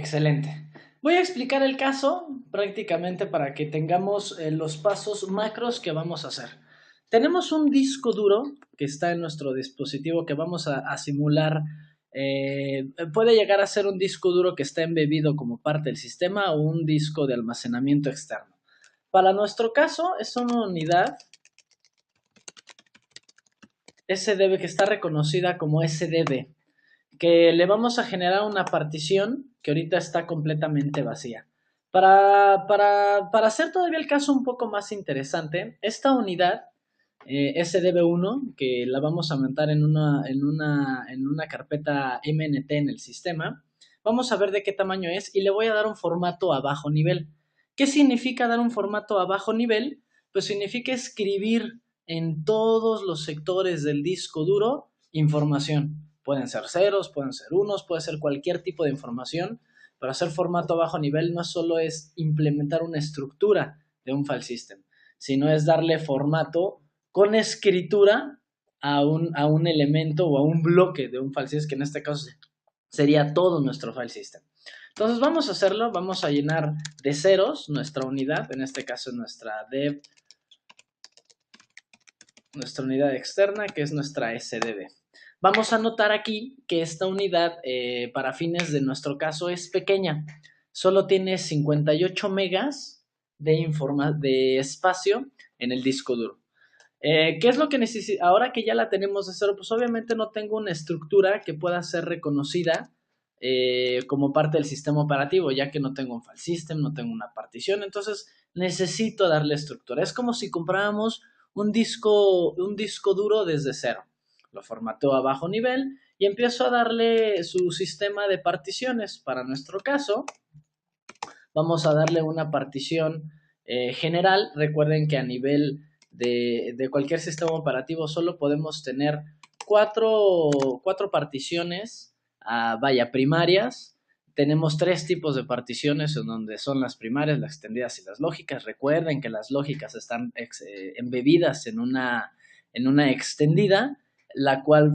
Excelente. Voy a explicar el caso prácticamente para que tengamos los pasos macros que vamos a hacer. Tenemos un disco duro que está en nuestro dispositivo que vamos a simular. Puede llegar a ser un disco duro que está embebido como parte del sistema o un disco de almacenamiento externo. Para nuestro caso es una unidad SDB que está reconocida como SDB, que le vamos a generar una partición que ahorita está completamente vacía. Para hacer todavía el caso un poco más interesante, esta unidad SDB1, que la vamos a montar en una carpeta MNT en el sistema, vamos a ver de qué tamaño es y le voy a dar un formato a bajo nivel. ¿Qué significa dar un formato a bajo nivel? Pues significa escribir en todos los sectores del disco duro información. Pueden ser ceros, pueden ser unos, puede ser cualquier tipo de información. Para hacer formato a bajo nivel no solo es implementar una estructura de un file system, sino es darle formato con escritura a un elemento o a un bloque de un file system, que en este caso sería todo nuestro file system. Entonces vamos a hacerlo, vamos a llenar de ceros nuestra unidad, en este caso es nuestra dev, nuestra unidad externa, que es nuestra SDB. Vamos a notar aquí que esta unidad, para fines de nuestro caso, es pequeña. Solo tiene 58 megas de espacio en el disco duro. ¿Qué es lo que necesito? Ahora que ya la tenemos de cero, pues obviamente no tengo una estructura que pueda ser reconocida como parte del sistema operativo, ya que no tengo un file system, no tengo una partición, entonces necesito darle estructura. Es como si compráramos un disco duro desde cero. Lo formateo a bajo nivel y empiezo a darle su sistema de particiones. Para nuestro caso, vamos a darle una partición general. Recuerden que a nivel de cualquier sistema operativo solo podemos tener cuatro particiones, primarias. Tenemos tres tipos de particiones en donde son las primarias, las extendidas y las lógicas. Recuerden que las lógicas están embebidas en una extendida, la cual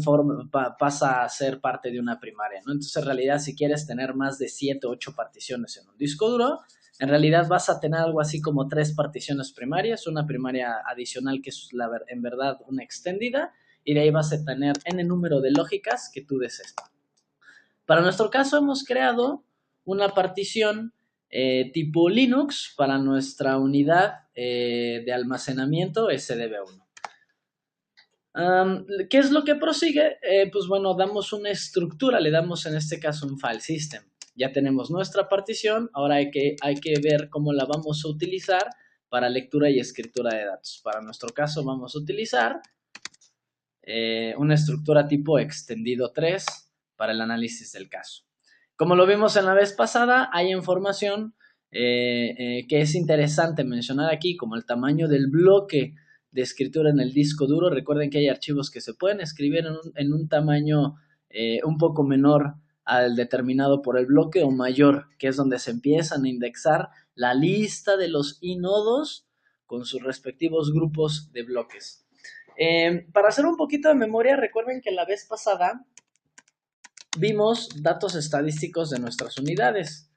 pasa a ser parte de una primaria, ¿no? Entonces, en realidad, si quieres tener más de 7 o 8 particiones en un disco duro, en realidad vas a tener algo así como 3 particiones primarias, una primaria adicional que es en verdad una extendida, y de ahí vas a tener n número de lógicas que tú desees. Para nuestro caso hemos creado una partición tipo Linux para nuestra unidad de almacenamiento SDB1. ¿Qué es lo que prosigue? Pues bueno, damos una estructura, le damos en este caso un file system. Ya tenemos nuestra partición, ahora hay que ver cómo la vamos a utilizar para lectura y escritura de datos. Para nuestro caso vamos a utilizar una estructura tipo extendido 3 para el análisis del caso. Como lo vimos en la vez pasada, hay información que es interesante mencionar aquí, como el tamaño del bloque de escritura en el disco duro. Recuerden que hay archivos que se pueden escribir en un tamaño un poco menor al determinado por el bloque o mayor, que es donde se empiezan a indexar la lista de los inodos con sus respectivos grupos de bloques. Para hacer un poquito de memoria, recuerden que la vez pasada vimos datos estadísticos de nuestras unidades.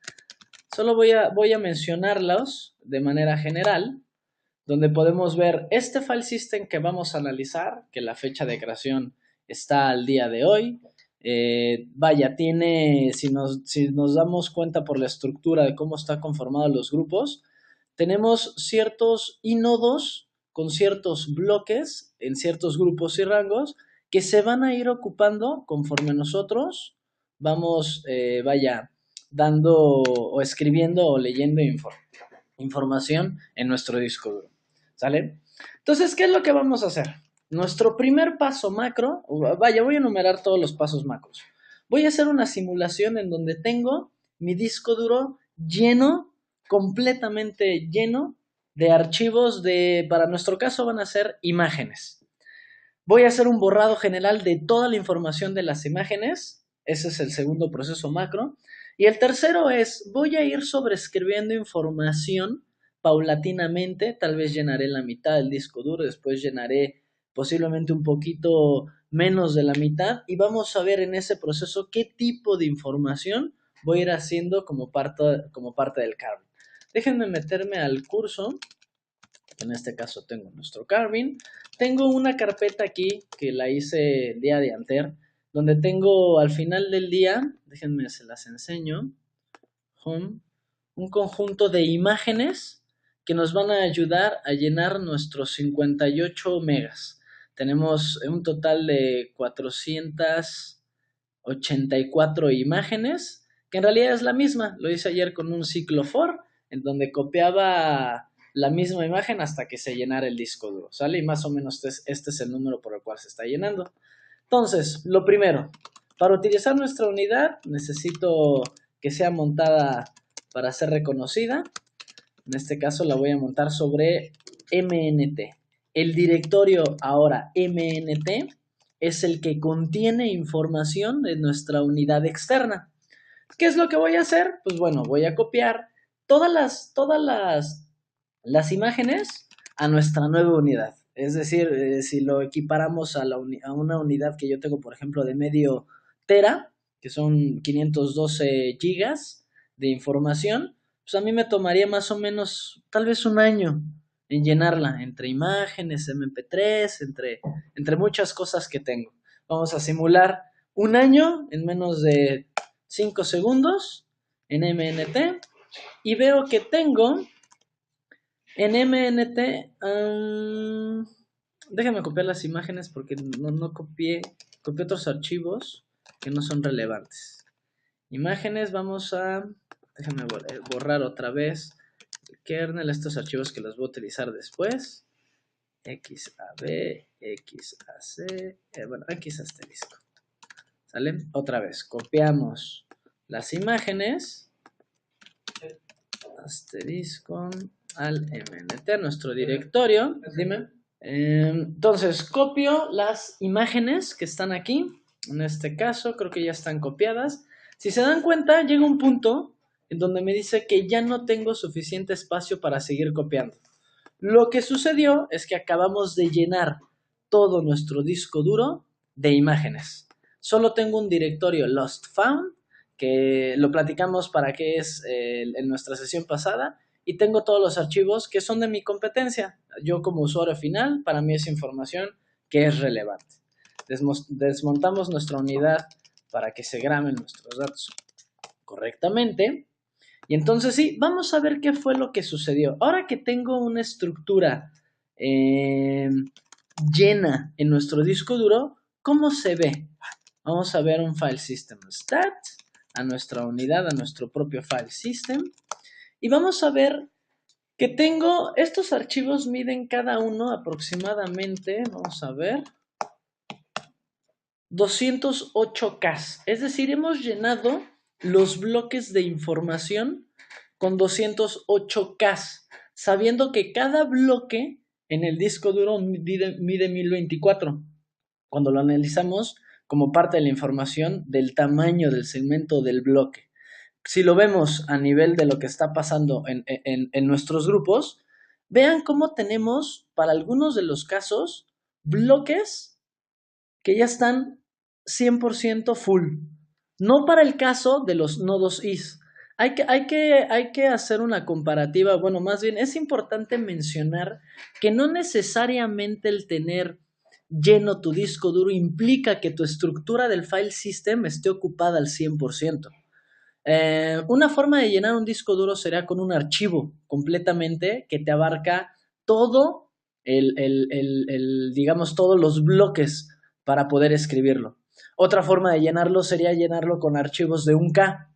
Solo voy a mencionarlos de manera general, donde podemos ver este file system que vamos a analizar, que la fecha de creación está al día de hoy. Si nos damos cuenta por la estructura de cómo está conformado los grupos, tenemos ciertos inodos con ciertos bloques en ciertos grupos y rangos que se van a ir ocupando conforme nosotros vamos, dando o escribiendo o leyendo información en nuestro disco duro. ¿Sale? Entonces, ¿qué es lo que vamos a hacer? Nuestro primer paso macro, voy a enumerar todos los pasos macros. Voy a hacer una simulación en donde tengo mi disco duro lleno, completamente lleno de archivos para nuestro caso van a ser imágenes. Voy a hacer un borrado general de toda la información de las imágenes. Ese es el segundo proceso macro. Y el tercero es, voy a ir sobreescribiendo información paulatinamente. Tal vez llenaré la mitad del disco duro, después llenaré posiblemente un poquito menos de la mitad. Y vamos a ver en ese proceso qué tipo de información voy a ir haciendo como parte del Carving. Déjenme meterme al curso. En este caso tengo nuestro Carving. Tengo una carpeta aquí que la hice el día de anterior, donde tengo al final del día, déjenme se las enseño, Home, un conjunto de imágenes que nos van a ayudar a llenar nuestros 58 megas. Tenemos un total de 484 imágenes, que en realidad es la misma. Lo hice ayer con un ciclo for, en donde copiaba la misma imagen hasta que se llenara el disco duro, ¿sale? Y más o menos este es el número por el cual se está llenando. Entonces, lo primero, para utilizar nuestra unidad necesito que sea montada para ser reconocida. En este caso la voy a montar sobre MNT. El directorio ahora MNT es el que contiene información de nuestra unidad externa. ¿Qué es lo que voy a hacer? Pues bueno, voy a copiar todas las imágenes a nuestra nueva unidad. Es decir, si lo equiparamos a una unidad que yo tengo, por ejemplo, de medio tera, que son 512 gigas de información, pues a mí me tomaría más o menos tal vez un año en llenarla, entre imágenes, MP3, entre muchas cosas que tengo. Vamos a simular un año en menos de 5 segundos en MNT y veo que tengo en MNT, déjame copiar las imágenes porque no copié otros archivos que no son relevantes. Imágenes, déjame borrar otra vez el kernel, estos archivos que los voy a utilizar después. XAB, XAC, bueno, X asterisco. ¿Sale? Otra vez, copiamos las imágenes, asterisco, al MNT, nuestro directorio. Dime. Entonces, copio las imágenes que están aquí. En este caso, creo que ya están copiadas. Si se dan cuenta, llega un punto en donde me dice que ya no tengo suficiente espacio para seguir copiando. Lo que sucedió es que acabamos de llenar todo nuestro disco duro de imágenes. Solo tengo un directorio Lost Found, que lo platicamos para qué es en nuestra sesión pasada, y tengo todos los archivos que son de mi competencia. Yo como usuario final, para mí es información que es relevante. Desmontamos nuestra unidad para que se graben nuestros datos correctamente. Y entonces sí, vamos a ver qué fue lo que sucedió. Ahora que tengo una estructura llena en nuestro disco duro, ¿cómo se ve? Vamos a ver un file system stat, a nuestra unidad, a nuestro propio file system. Y vamos a ver que tengo, estos archivos miden cada uno aproximadamente, vamos a ver, 208K. Es decir, hemos llenado los bloques de información con 208K, sabiendo que cada bloque en el disco duro mide 1024. Cuando lo analizamos como parte de la información del tamaño del segmento del bloque. Si lo vemos a nivel de lo que está pasando en nuestros grupos, vean cómo tenemos, para algunos de los casos, bloques que ya están 100% full. No para el caso de los nodos is. Hay que hacer una comparativa. Bueno, más bien es importante mencionar que no necesariamente el tener lleno tu disco duro implica que tu estructura del file system esté ocupada al 100%. Una forma de llenar un disco duro será con un archivo completamente que te abarca todo digamos, todos los bloques para poder escribirlo. Otra forma de llenarlo sería llenarlo con archivos de 1K.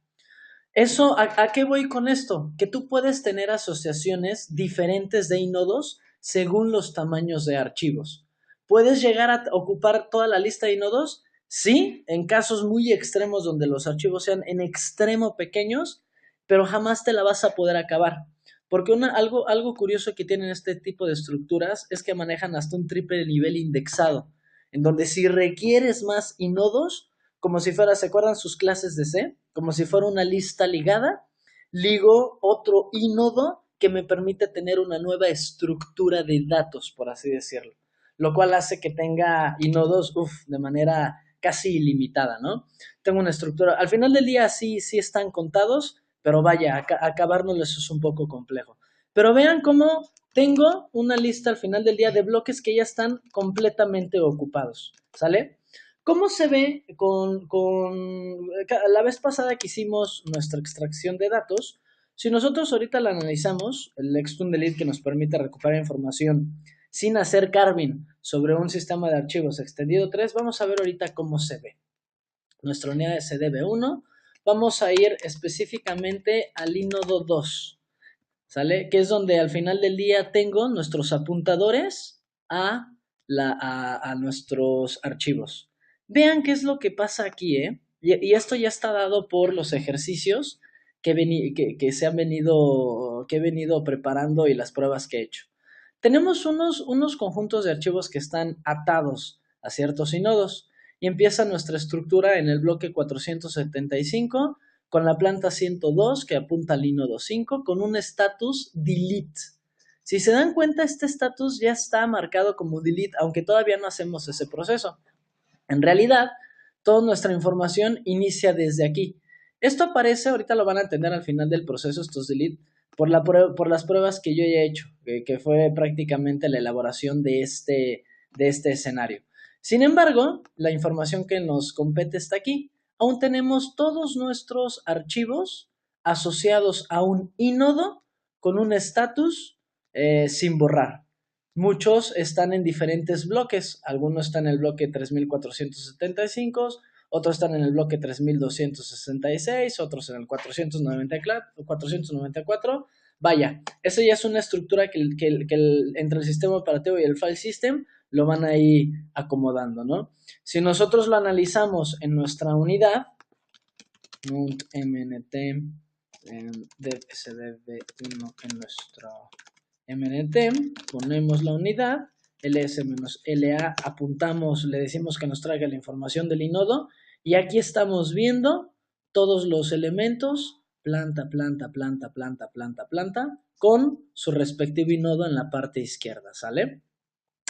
Eso, ¿a qué voy con esto? Que tú puedes tener asociaciones diferentes de inodos según los tamaños de archivos. ¿Puedes llegar a ocupar toda la lista de inodos? Sí, en casos muy extremos donde los archivos sean en extremo pequeños, pero jamás te la vas a poder acabar. Porque algo curioso que tienen este tipo de estructuras es que manejan hasta un triple nivel indexado, en donde si requieres más inodos, como si fuera, ¿se acuerdan sus clases de C? Como si fuera una lista ligada, ligo otro inodo que me permite tener una nueva estructura de datos, por así decirlo. Lo cual hace que tenga inodos de manera casi ilimitada, ¿no? Tengo una estructura, al final del día sí están contados, pero vaya, acabárnoslos es un poco complejo. Pero vean cómo tengo una lista al final del día de bloques que ya están completamente ocupados, ¿sale? ¿Cómo se ve la vez pasada que hicimos nuestra extracción de datos? Si nosotros ahorita la analizamos, el extune delete que nos permite recuperar información sin hacer carving sobre un sistema de archivos extendido 3, vamos a ver ahorita cómo se ve. Nuestra unidad de CDB1, vamos a ir específicamente al inodo 2, ¿sale? Que es donde al final del día tengo nuestros apuntadores a nuestros archivos. Vean qué es lo que pasa aquí, ¿eh? Y esto ya está dado por los ejercicios que he venido preparando y las pruebas que he hecho. Tenemos unos conjuntos de archivos que están atados a ciertos inodos y empieza nuestra estructura en el bloque 475 con la planta 102 que apunta al inodo 5 con un status delete. Si se dan cuenta, este status ya está marcado como delete, aunque todavía no hacemos ese proceso. En realidad, toda nuestra información inicia desde aquí. Esto aparece, ahorita lo van a entender al final del proceso, estos delete, por las pruebas que yo ya he hecho, que fue prácticamente la elaboración de este escenario. Sin embargo, la información que nos compete está aquí. Aún tenemos todos nuestros archivos asociados a un inodo con un estatus sin borrar. Muchos están en diferentes bloques, algunos están en el bloque 3475, otros están en el bloque 3266, otros en el 494. Vaya, esa ya es una estructura que entre el sistema operativo y el file system lo van a ir acomodando, ¿no? Si nosotros lo analizamos en nuestra unidad, mnt dev sdb1 en nuestro MNT, ponemos la unidad, ls-la, apuntamos, le decimos que nos traiga la información del inodo y aquí estamos viendo todos los elementos, planta, con su respectivo inodo en la parte izquierda, ¿sale?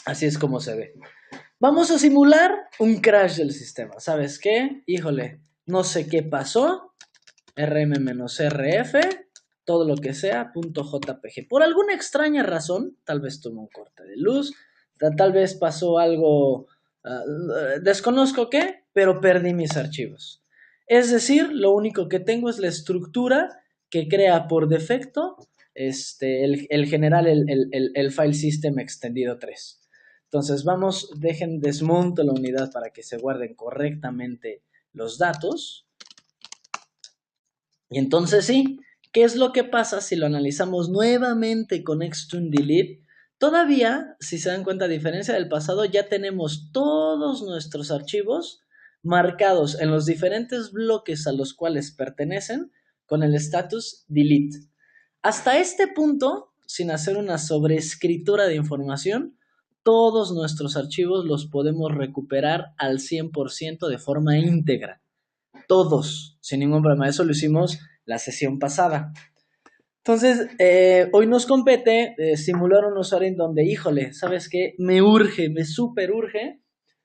Así es como se ve. Vamos a simular un crash del sistema. ¿Sabes qué? Híjole, no sé qué pasó, rm-rf, todo lo que sea, .jpg. Por alguna extraña razón, tal vez tuvo un corte de luz, tal vez pasó algo, desconozco qué, pero perdí mis archivos. Es decir, lo único que tengo es la estructura que crea por defecto el general, el file system extendido 3. Entonces desmonto la unidad para que se guarden correctamente los datos. Y entonces sí, ¿qué es lo que pasa si lo analizamos nuevamente con extune delete? Todavía, si se dan cuenta, a diferencia del pasado, ya tenemos todos nuestros archivos marcados en los diferentes bloques a los cuales pertenecen con el status delete. Hasta este punto, sin hacer una sobreescritura de información, todos nuestros archivos los podemos recuperar al 100% de forma íntegra. Todos, sin ningún problema. Eso lo hicimos la sesión pasada. Entonces, hoy nos compete simular un usuario en donde, híjole, ¿sabes qué? Me súper urge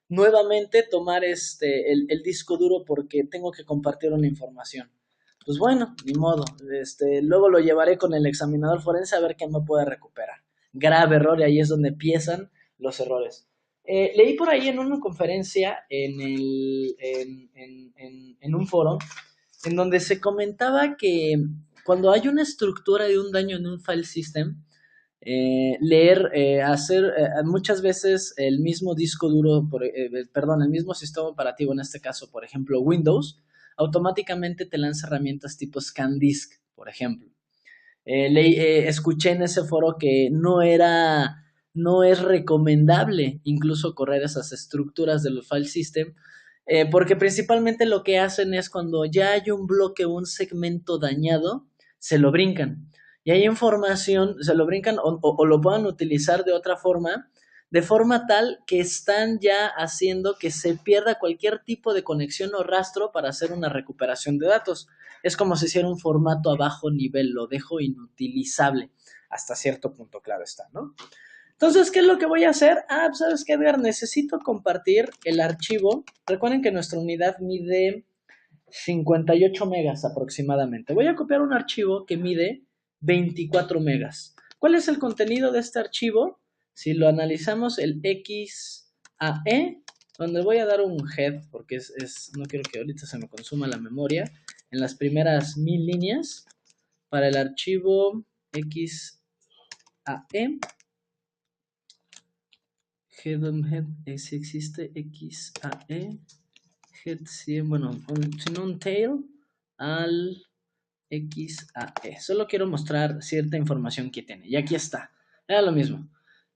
nuevamente tomar el disco duro porque tengo que compartir una información. Pues bueno, ni modo. Luego lo llevaré con el examinador forense a ver qué me puede recuperar. Grave error, y ahí es donde empiezan los errores. Leí por ahí en una conferencia en un foro en donde se comentaba que cuando hay una estructura de un daño en un file system, hacer muchas veces el mismo disco duro, el mismo sistema operativo, en este caso, por ejemplo, Windows, automáticamente te lanza herramientas tipo ScanDisk, por ejemplo. Escuché en ese foro que no es recomendable incluso correr esas estructuras del file system, porque principalmente lo que hacen es cuando ya hay un bloque o un segmento dañado, se lo brincan. Y hay información, se lo brincan o lo puedan utilizar de forma tal que están ya haciendo que se pierda cualquier tipo de conexión o rastro para hacer una recuperación de datos. Es como si hiciera un formato a bajo nivel, lo dejo inutilizable hasta cierto punto, claro está, ¿no? Entonces, ¿qué es lo que voy a hacer? Pues, ¿sabes qué, Edgar? Necesito compartir el archivo. Recuerden que nuestra unidad mide 58 megas aproximadamente. Voy a copiar un archivo que mide 24 megas. ¿Cuál es el contenido de este archivo? Si lo analizamos, el XAE, donde voy a dar un head, porque no quiero que ahorita se me consuma la memoria, en las primeras 1000 líneas, para el archivo XAE, head, si existe XAE, head, sí, bueno, si no un tail, al XAE. Solo quiero mostrar cierta información que tiene. Y aquí está. Era lo mismo.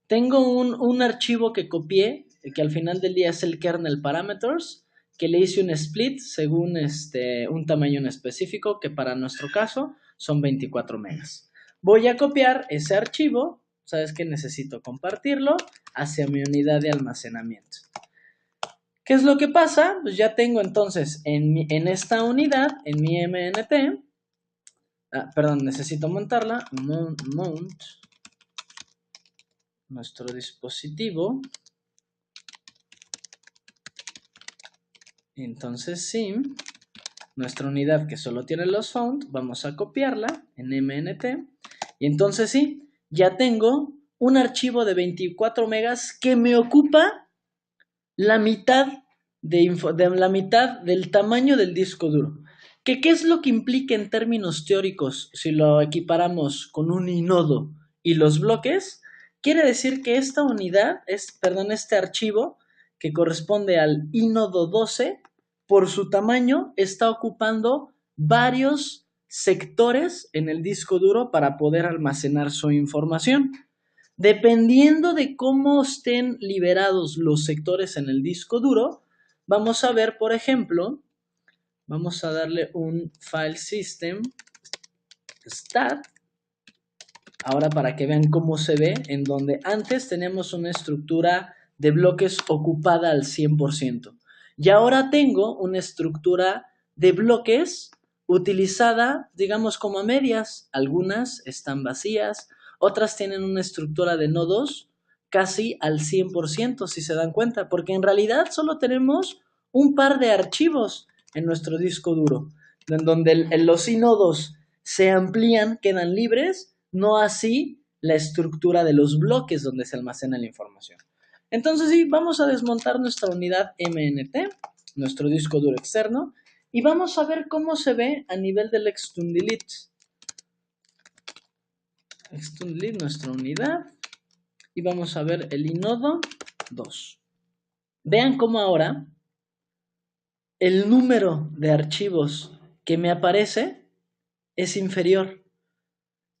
Tengo un archivo que copié, que al final del día es el kernel parameters, que le hice un split según un tamaño en específico, que para nuestro caso son 24 megas. Voy a copiar ese archivo, sabes que necesito compartirlo, hacia mi unidad de almacenamiento. ¿Qué es lo que pasa? Pues ya tengo entonces en esta unidad, en mi MNT, perdón, necesito montarla, mount nuestro dispositivo. Entonces sí, nuestra unidad que solo tiene los found, vamos a copiarla en MNT. Y entonces sí, ya tengo un archivo de 24 megas que me ocupa la mitad de la mitad del tamaño del disco duro. ¿Qué es lo que implica en términos teóricos si lo equiparamos con un inodo y los bloques? Quiere decir que esta unidad, este archivo que corresponde al inodo 12, por su tamaño está ocupando varios sectores en el disco duro para poder almacenar su información. Dependiendo de cómo estén liberados los sectores en el disco duro, vamos a ver, por ejemplo, vamos a darle un file system stat, ahora para que vean cómo se ve, en donde antes teníamos una estructura de bloques ocupada al 100%. Y ahora tengo una estructura de bloques utilizada, digamos, como a medias. Algunas están vacías, otras tienen una estructura de nodos casi al 100%, si se dan cuenta, porque en realidad solo tenemos un par de archivos en nuestro disco duro, en donde los nodos se amplían, quedan libres, no así la estructura de los bloques donde se almacena la información. Entonces sí, vamos a desmontar nuestra unidad MNT, nuestro disco duro externo, y vamos a ver cómo se ve a nivel del extund-delete. Extund-delete nuestra unidad, y vamos a ver el inodo 2. Vean cómo ahora el número de archivos que me aparece es inferior.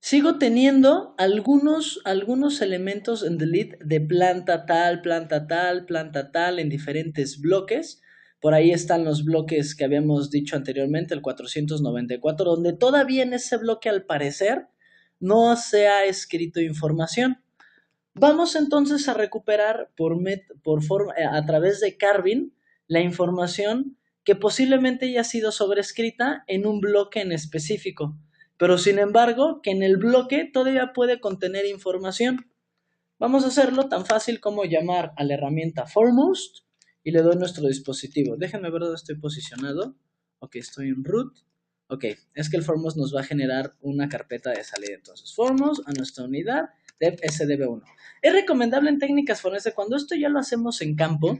Sigo teniendo algunos elementos en delete de planta tal, en diferentes bloques. Por ahí están los bloques que habíamos dicho anteriormente, el 494, donde todavía en ese bloque, al parecer, no se ha escrito información. Vamos entonces a recuperar a través de Carvin la información que posiblemente haya sido sobrescrita en un bloque en específico, pero sin embargo que en el bloque todavía puede contener información. Vamos a hacerlo tan fácil como llamar a la herramienta foremost y le doy nuestro dispositivo. Déjenme ver dónde estoy posicionado. Ok, estoy en root. Ok, es que el foremost nos va a generar una carpeta de salida. Entonces, foremost a nuestra unidad dev sdb1. Es recomendable en técnicas forenses, cuando esto ya lo hacemos en campo,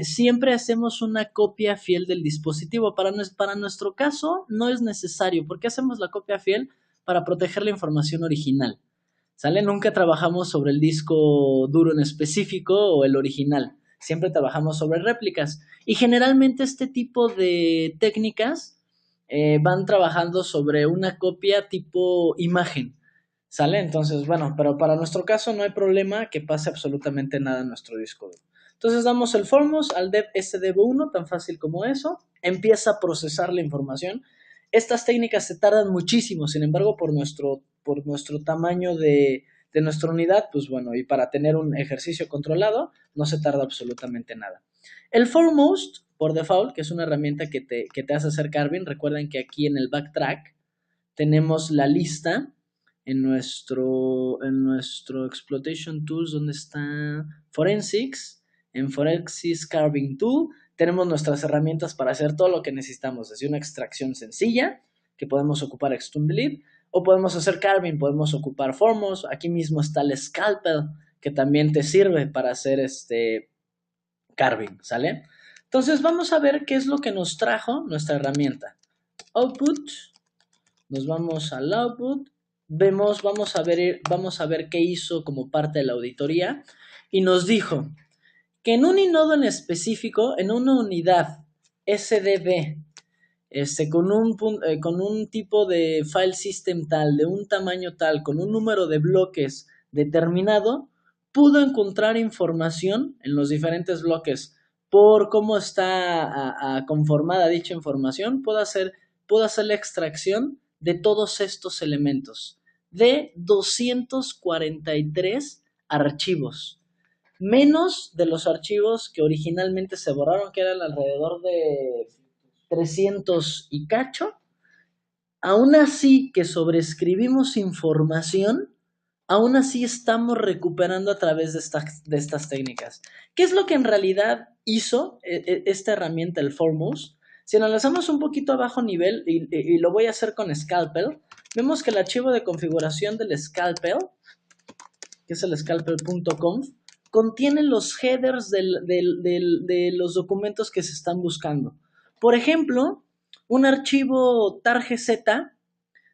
siempre hacemos una copia fiel del dispositivo. Para nuestro caso no es necesario. ¿Por qué hacemos la copia fiel? Para proteger la información original. ¿Sale? Nunca trabajamos sobre el disco duro en específico o el original. Siempre trabajamos sobre réplicas. Y generalmente este tipo de técnicas van trabajando sobre una copia tipo imagen. ¿Sale? Entonces, bueno, pero para nuestro caso no hay problema que pase absolutamente nada en nuestro disco duro. Entonces damos el foremost al dev sdb1, tan fácil como eso. Empieza a procesar la información. Estas técnicas se tardan muchísimo, sin embargo, por nuestro tamaño de nuestra unidad, pues bueno, y para tener un ejercicio controlado, no se tarda absolutamente nada. El foremost, por default, que es una herramienta que te hace hacer Carvin, recuerden que aquí en el backtrack tenemos la lista en nuestro Exploitation Tools, ¿dónde está? Forensics. En Forensics Carving Tool tenemos nuestras herramientas para hacer todo lo que necesitamos, desde una extracción sencilla, que podemos ocupar Extrude Delete, o podemos hacer carving, podemos ocupar Formos. Aquí mismo está el Scalpel, que también te sirve para hacer carving, ¿sale? Entonces vamos a ver qué es lo que nos trajo nuestra herramienta. Output, nos vamos al output, vamos a ver qué hizo como parte de la auditoría, y nos dijo que en un inodo en específico, en una unidad SDB, con un tipo de file system tal, de un tamaño tal, con un número de bloques determinado, pudo encontrar información en los diferentes bloques por cómo está conformada dicha información. Puedo hacer la extracción de todos estos elementos, de 243 archivos, menos de los archivos que originalmente se borraron, que eran alrededor de 300 y cacho. Aún así que sobreescribimos información, aún así estamos recuperando a través de estas técnicas. ¿Qué es lo que en realidad hizo esta herramienta, el Formos? Si analizamos un poquito a bajo nivel, y lo voy a hacer con Scalpel, vemos que el archivo de configuración del Scalpel, que es el scalpel.conf, contiene los headers de los documentos que se están buscando. Por ejemplo, un archivo targz,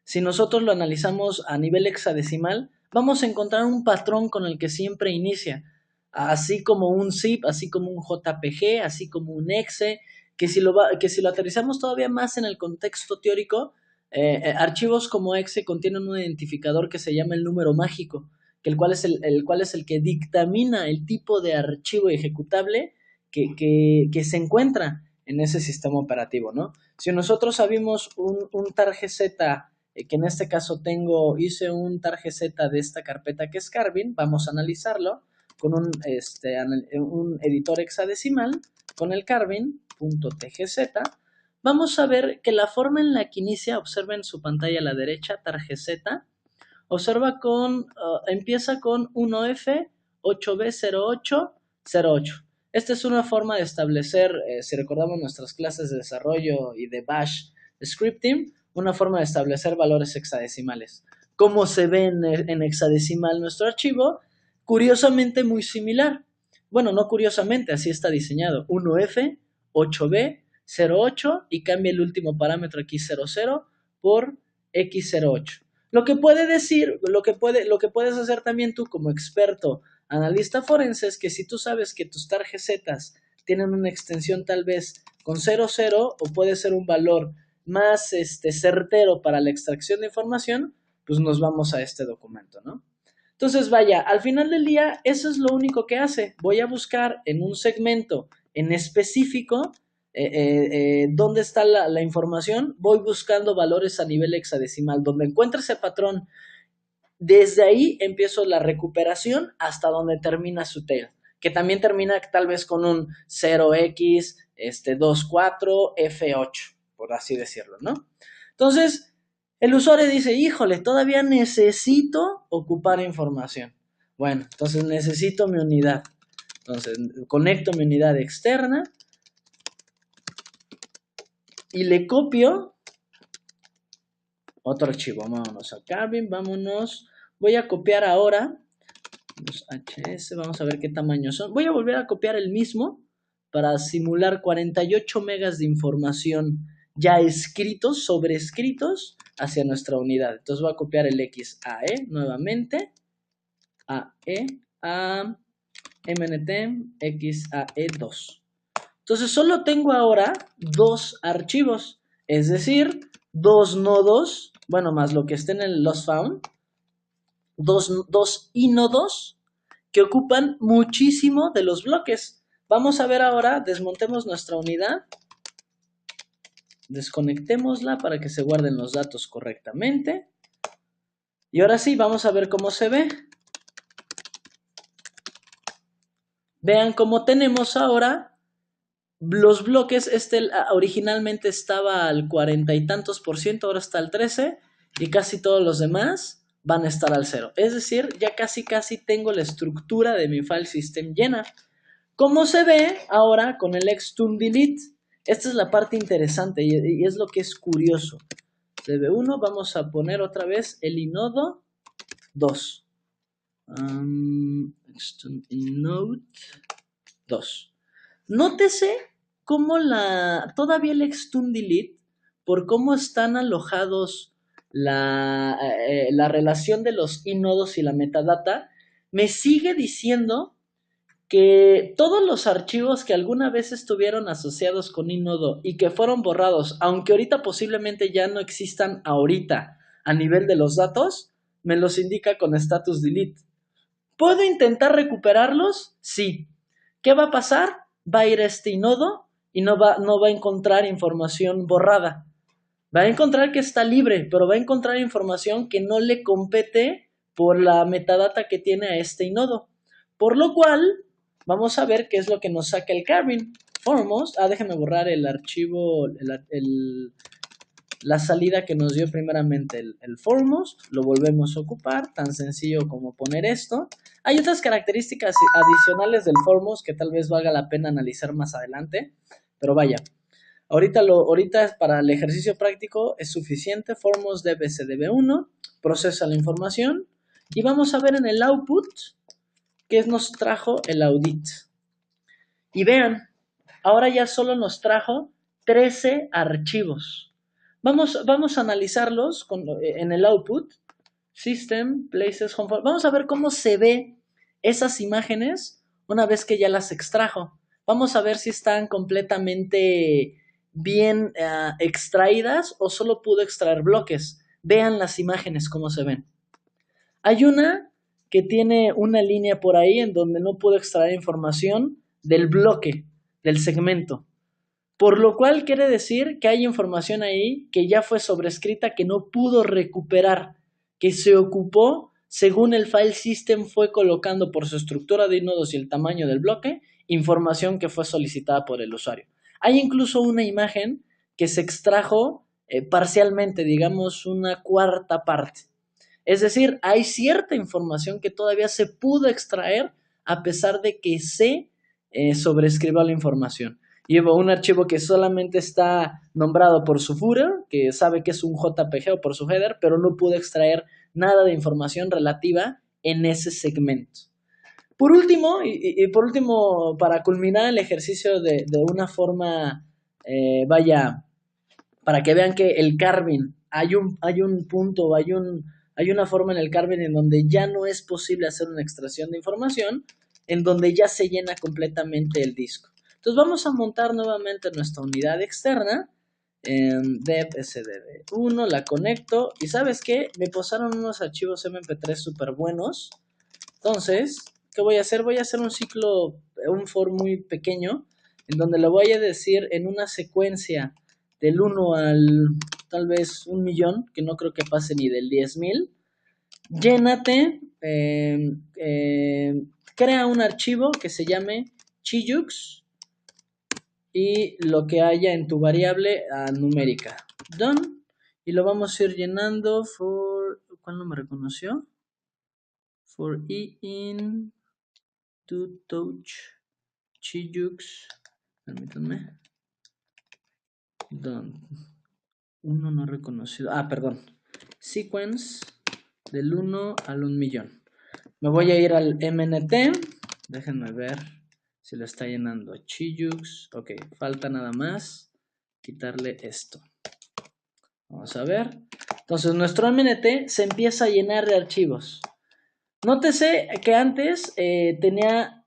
si nosotros lo analizamos a nivel hexadecimal, vamos a encontrar un patrón con el que siempre inicia, así como un zip, así como un JPG, así como un exe, que si lo aterrizamos todavía más en el contexto teórico, archivos como exe contienen un identificador que se llama el número mágico, el cual es el que dictamina el tipo de archivo ejecutable que se encuentra en ese sistema operativo, ¿no? Si nosotros sabemos un targz, que en este caso hice un targz de esta carpeta que es Carving, vamos a analizarlo con un editor hexadecimal, con el Carving.tgz, vamos a ver que la forma en la que inicia, observen su pantalla a la derecha, targz, observa empieza con 1F 8B0808. Esta es una forma de establecer, si recordamos nuestras clases de desarrollo y de Bash Scripting, una forma de establecer valores hexadecimales. ¿Cómo se ve en hexadecimal nuestro archivo? Curiosamente muy similar. Bueno, no curiosamente, así está diseñado. 1F 8B08 y cambia el último parámetro aquí 00 por X08. Lo que puedes hacer también tú como experto analista forense es que si tú sabes que tus tarjetas tienen una extensión tal vez con 00 o puede ser un valor más certero para la extracción de información, pues nos vamos a este documento, ¿no? Entonces, vaya, al final del día, eso es lo único que hace. Voy a buscar en un segmento en específico dónde está la información, voy buscando valores a nivel hexadecimal. Donde encuentre ese patrón, desde ahí empiezo la recuperación hasta donde termina su tail, que también termina tal vez con un 0x24F8, por así decirlo, ¿no? Entonces, el usuario dice, híjole, todavía necesito ocupar información. Bueno, entonces necesito mi unidad. Entonces, conecto mi unidad externa y le copio otro archivo. Vámonos a Carving, vámonos. Voy a copiar ahora los HS, vamos a ver qué tamaño son. Voy a volver a copiar el mismo para simular 48 megas de información ya escritos, sobrescritos hacia nuestra unidad. Entonces voy a copiar el XAE nuevamente. AE a MNT XAE2. Entonces solo tengo ahora dos archivos, es decir, dos nodos, bueno, más lo que esté en el lost found, dos inodos que ocupan muchísimo de los bloques. Vamos a ver ahora, desmontemos nuestra unidad, desconectémosla para que se guarden los datos correctamente. Y ahora sí, vamos a ver cómo se ve. Vean cómo tenemos ahora los bloques. Originalmente estaba al 40 y tantos %, ahora está al 13%, y casi todos los demás van a estar al 0. Es decir, ya casi tengo la estructura de mi file system llena. ¿Cómo se ve ahora con el extune-delete? Esta es la parte interesante y es lo que es curioso. DB1, vamos a poner otra vez el inodo 2. Extune inode 2. Nótese cómo todavía el extune-delete, por cómo están alojados la relación de los inodos y la metadata, me sigue diciendo que todos los archivos que alguna vez estuvieron asociados con inodo y que fueron borrados, aunque ahorita posiblemente ya no existan ahorita a nivel de los datos, me los indica con status delete. ¿Puedo intentar recuperarlos? Sí. ¿Qué va a pasar? Va a ir a este inodo y no va a encontrar información borrada. Va a encontrar que está libre, pero va a encontrar información que no le compete por la metadata que tiene a este inodo. Por lo cual, vamos a ver qué es lo que nos saca el Carvin. Foremost, déjenme borrar el archivo, la salida que nos dio primeramente el foremost, lo volvemos a ocupar, tan sencillo como poner esto. Hay otras características adicionales del foremost que tal vez valga la pena analizar más adelante, pero vaya. Ahorita para el ejercicio práctico es suficiente. Foremost db1, procesa la información y vamos a ver en el output que nos trajo el audit. Y vean, ahora ya solo nos trajo 13 archivos. Vamos a analizarlos en el output. System, places, home. Vamos a ver cómo se ve esas imágenes una vez que ya las extrajo. Vamos a ver si están completamente bien extraídas o solo pudo extraer bloques. Vean las imágenes cómo se ven. Hay una que tiene una línea por ahí en donde no pudo extraer información del bloque, del segmento. Por lo cual quiere decir que hay información ahí que ya fue sobrescrita, que no pudo recuperar, que se ocupó según el file system fue colocando por su estructura de nodos y el tamaño del bloque, información que fue solicitada por el usuario. Hay incluso una imagen que se extrajo parcialmente, digamos una cuarta parte. Es decir, hay cierta información que todavía se pudo extraer a pesar de que se sobrescribió la información. Llevo un archivo que solamente está nombrado por su footer, que sabe que es un JPG o por su header, pero no pudo extraer nada de información relativa en ese segmento. Por último, para culminar el ejercicio de una forma, para que vean que el Carvin, hay un punto, hay una forma en el Carvin en donde ya no es posible hacer una extracción de información, en donde ya se llena completamente el disco. Entonces vamos a montar nuevamente nuestra unidad externa en dev sdb1, la conecto y ¿sabes qué? Me pasaron unos archivos mp3 súper buenos. Entonces, ¿qué voy a hacer? Voy a hacer un ciclo, un for muy pequeño, en donde le voy a decir en una secuencia del 1 al tal vez 1.000.000, que no creo que pase ni del 10.000, llénate, crea un archivo que se llame chiyux y lo que haya en tu variable numérica. Done. Y lo vamos a ir llenando for... ¿Cuál no me reconoció? For i in to touch chiyux. Permítanme. Done. Uno no reconocido. Perdón. Sequence del 1 al 1.000.000. Me voy a ir al MNT. Déjenme ver si lo está llenando. Chiyux. Ok, falta nada más quitarle esto. Vamos a ver. Entonces nuestro MNT se empieza a llenar de archivos. Nótese que antes tenía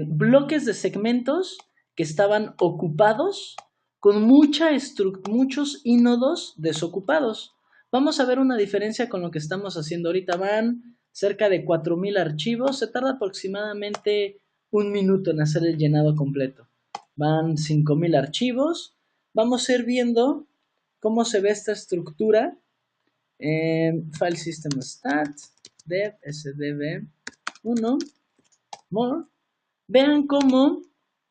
bloques de segmentos que estaban ocupados con muchos ínodos desocupados. Vamos a ver una diferencia con lo que estamos haciendo ahorita. Van cerca de 4.000 archivos. Se tarda aproximadamente 1 minuto en hacer el llenado completo. Van 5.000 archivos. Vamos a ir viendo cómo se ve esta estructura. File System Stat, dev, sdb1, more. Vean cómo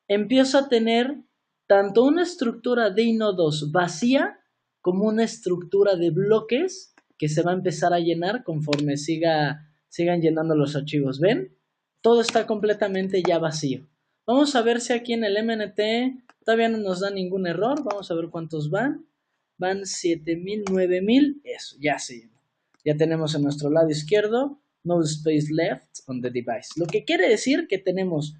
empiezo a tener tanto una estructura de inodos vacía como una estructura de bloques que se va a empezar a llenar conforme sigan llenando los archivos. ¿Ven? Todo está completamente ya vacío. Vamos a ver si aquí en el MNT todavía no nos da ningún error. Vamos a ver cuántos van. Van 7000, 9000. Eso, ya se llenó. Ya tenemos en nuestro lado izquierdo no space left on the device. Lo que quiere decir que tenemos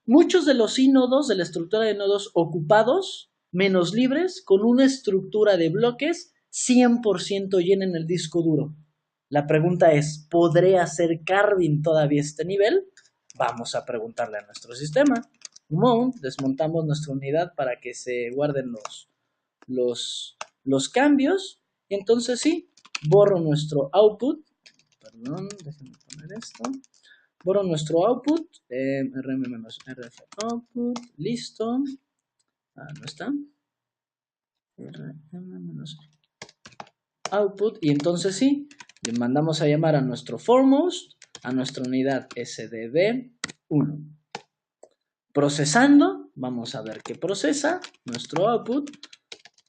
muchos de los nodos de la estructura de nodos ocupados, menos libres, con una estructura de bloques 100% llena en el disco duro. La pregunta es, ¿podré hacer carving todavía este nivel? Vamos a preguntarle a nuestro sistema. Mount, desmontamos nuestra unidad para que se guarden los cambios. Y entonces sí, borro nuestro output. Perdón, déjenme poner esto. Borro nuestro output. rm-rf output. Listo. No está. Rm-output. Y entonces sí, le mandamos a llamar a nuestro foremost, a nuestra unidad SDB1. Procesando, vamos a ver qué procesa nuestro output.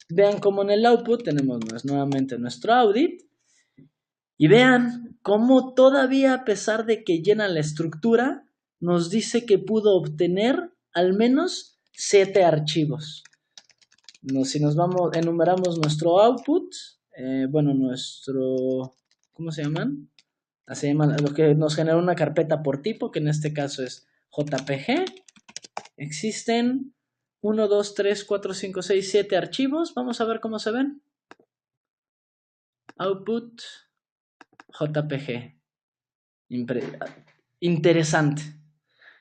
Vean cómo en el output tenemos nuevamente nuestro audit. Y vean cómo todavía, a pesar de que llena la estructura, nos dice que pudo obtener al menos 7 archivos. Si nos vamos, enumeramos nuestro output, ¿cómo se llaman? Se llama lo que nos genera una carpeta por tipo, que en este caso es JPG. Existen 1, 2, 3, 4, 5, 6, 7 archivos. Vamos a ver cómo se ven. Output JPG. Interesante.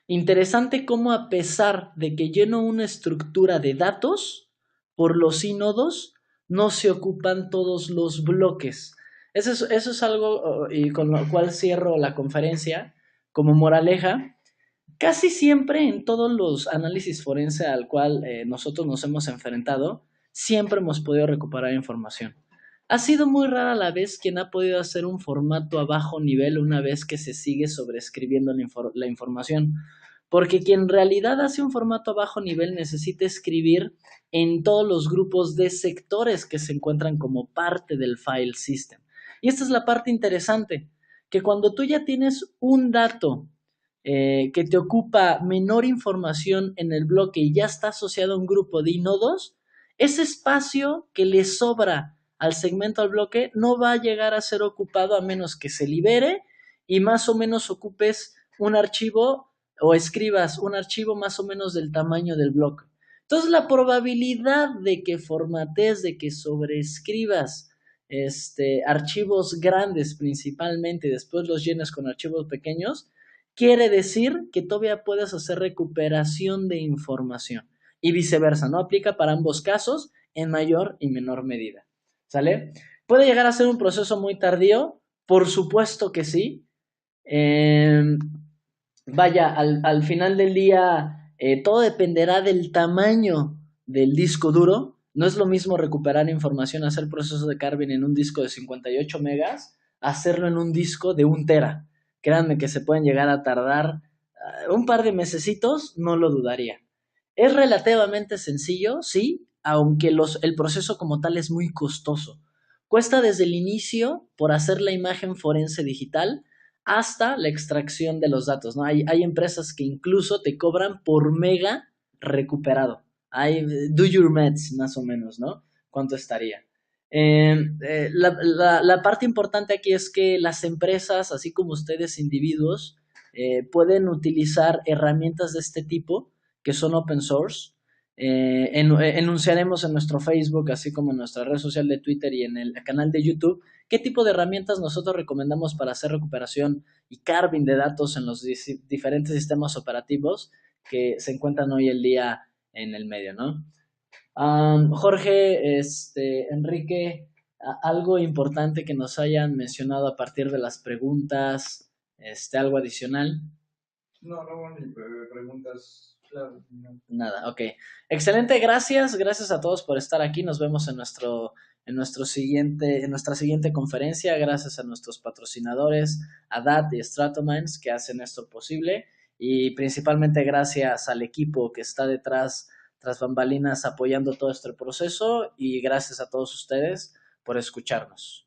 Interesante cómo, a pesar de que lleno una estructura de datos por los nodos, no se ocupan todos los bloques. Eso es algo, y con lo cual cierro la conferencia como moraleja. Casi siempre en todos los análisis forense al cual nosotros nos hemos enfrentado, siempre hemos podido recuperar información. Ha sido muy rara la vez quien ha podido hacer un formato a bajo nivel una vez que se sigue sobreescribiendo la información, porque quien en realidad hace un formato a bajo nivel necesita escribir en todos los grupos de sectores que se encuentran como parte del file system. Y esta es la parte interesante, que cuando tú ya tienes un dato que te ocupa menor información en el bloque y ya está asociado a un grupo de nodos, ese espacio que le sobra al segmento al bloque no va a llegar a ser ocupado a menos que se libere y más o menos ocupes un archivo o escribas un archivo más o menos del tamaño del bloque. Entonces la probabilidad de que formatees, de que sobreescribas archivos grandes principalmente y después los llenes con archivos pequeños, quiere decir que todavía puedes hacer recuperación de información y viceversa, ¿no? Aplica para ambos casos en mayor y menor medida, ¿sale? ¿Puede llegar a ser un proceso muy tardío? Por supuesto que sí. Vaya, al final del día, todo dependerá del tamaño del disco duro. No es lo mismo recuperar información, hacer procesos de carving en un disco de 58 megas, hacerlo en un disco de 1 tera. Créanme que se pueden llegar a tardar un par de mesecitos, no lo dudaría. Es relativamente sencillo, sí, aunque el proceso como tal es muy costoso. Cuesta desde el inicio por hacer la imagen forense digital hasta la extracción de los datos, ¿no? Hay empresas que incluso te cobran por mega recuperado. Do your maths, más o menos, ¿no? ¿Cuánto estaría? La parte importante aquí es que las empresas, así como ustedes individuos, pueden utilizar herramientas de este tipo que son open source. Enunciaremos en nuestro Facebook, así como en nuestra red social de Twitter y en el canal de YouTube, qué tipo de herramientas nosotros recomendamos para hacer recuperación y carving de datos en los diferentes sistemas operativos que se encuentran hoy en día en el medio, ¿no? Jorge, Enrique, algo importante que nos hayan mencionado a partir de las preguntas, algo adicional. No, ni preguntas. Claro, no. Nada, ok. Excelente, gracias a todos por estar aquí. Nos vemos en nuestra siguiente conferencia. Gracias a nuestros patrocinadores, a DAT y Stratominds, que hacen esto posible. Y principalmente gracias al equipo que está detrás, tras bambalinas, apoyando todo este proceso. Y gracias a todos ustedes por escucharnos.